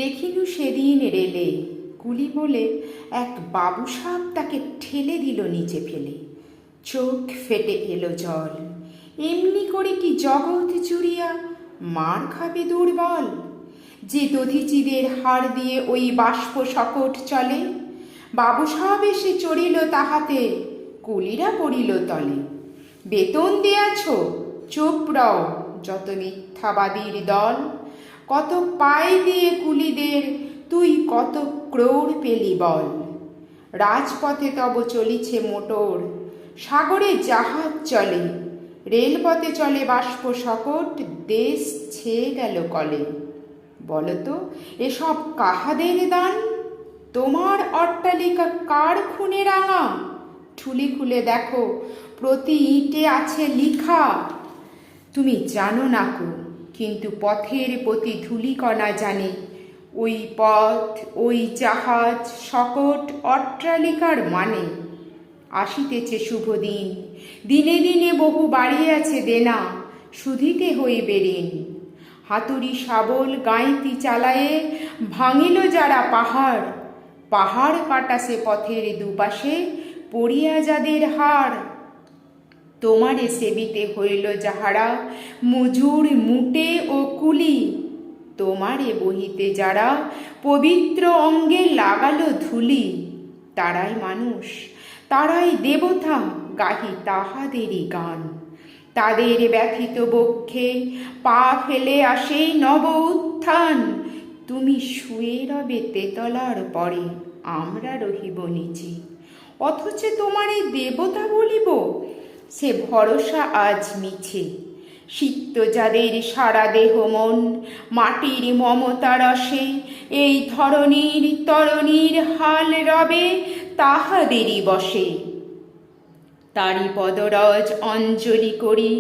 দেখিলু সেদিন রেলে কুলি বলে এক বাবু সাপ তাকে ঠেলে দিল নিচে ফেলে। চোখ ফেটে এলো জল। এমনি করে কি জগৎ জুড়িয়া মার খাবে দুর্বল? যে দধিচিদের হাড় দিয়ে ওই বাষ্প সকট চলে, বাবু সাপ এসে চড়িল তাহাতে, কুলিরা পড়িল তলে। বেতন দিয়াছ, চুপ রও যত মিথ্যাবাদীর দল। কত পায় দিয়ে কুলিদের তুই কত ক্রোড় পেলি বল। রাজপথে তব চলিছে মোটর, সাগরে জাহাজ চলে, রেলপথে চলে বাষ্প সকট, দেশ ছেয়ে গেল কলে। বলতো এসব কাহাদের দান? তোমার অট্টালিকা কার খুনে রাঙা? ঠুলি খুলে দেখো, প্রতি ইটে আছে লিখা। তুমি জানো না কো, কিন্তু পথের প্রতি ধূলিকণা জানে, ওই পথ, ওই জাহাজ, সকট, অট্টালিকার মানে। আসিতেছে শুভ দিন, দিনে দিনে বহু বাড়িয়াছে দেনা, শুধিতে হইবে ঋণ। হাতুড়ি শাবল গাঁইতি চালায়ে ভাঙিল যারা পাহাড়, পাহাড় কাটাছে পথের দুপাশে, পড়িয়া যাদের হাড়। তোমারে সেবিতে হইল যাহারা মজুর, মুটে ও কুলি, তোমারে বহিতে যারা পবিত্র অঙ্গে লাগালো ধুলি, তারাই মানুষ, তারাই দেবতা, গাহি তাহাদেরই গান। তাদের ব্যথিত বক্ষে পা ফেলে আসে নব উত্থান। তুমি শুয়ে রবে তেতলার পরে, আমরা রহিব নিচে, অথচ তোমারে দেবতা বলিব, সে ভরসা আজ মিছে। সিক্ত যাদের সারা দেহ মন মাটির মমতা রসে, এই ধরণীর তরণীর হাল রবে তাহাদেরই বসে। তারি পদরজ অঞ্জলি করি,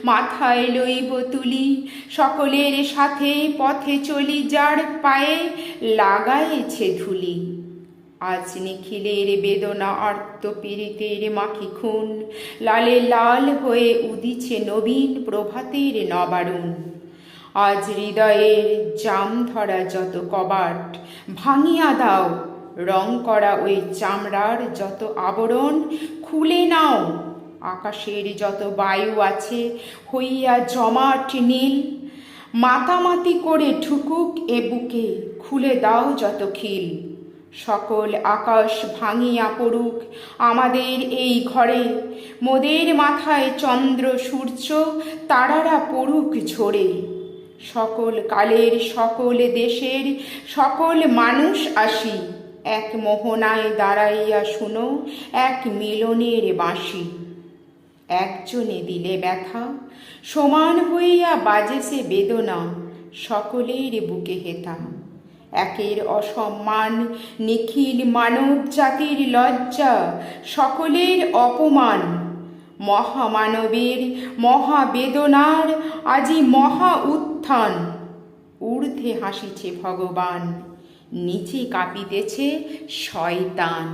মাথায় লইব তুলি, সকলের সাথে পথে চলি যার পায়ে লাগাইছে ধুলি। আজ নিখিলের বেদনা আর্ত পীড়িতের মাখি খুন, লালে লাল হয়ে উদিছে নবীন প্রভাতের নবারুণ। আজ হৃদয়ের জাম ধরা যত কবাট ভাঙিয়া দাও, রং করা ওই চামড়ার যত আবরণ খুলে নাও। আকাশের যত বায়ু আছে হইয়া জমাট নীল, মাতামাতি করে ঠুকুক এ বুকে, খুলে দাও যত খিল। সকল আকাশ ভাঙিয়া পড়ুক আমাদের এই ঘরে, মোদের মাথায় চন্দ্র সূর্য তারারা পড়ুক ঝরে। সকল কালের সকল দেশের সকল মানুষ আসি, এক মোহনায় দাঁড়াইয়া শুনো এক মিলনের বাঁশি। একজনে দিলে ব্যথা, সমান হইয়া বাজেছে বেদনা, সকলের বুকে হেথা। একের অসম্মান নিখিল মানব জাতির লজ্জা, সকলের অপমান। মহামানবের মহাবেদনার আজি মহা উত্থান। ঊর্ধ্বে হাসিছে ভগবান, নিচে কাঁপিতেছে শয়তান।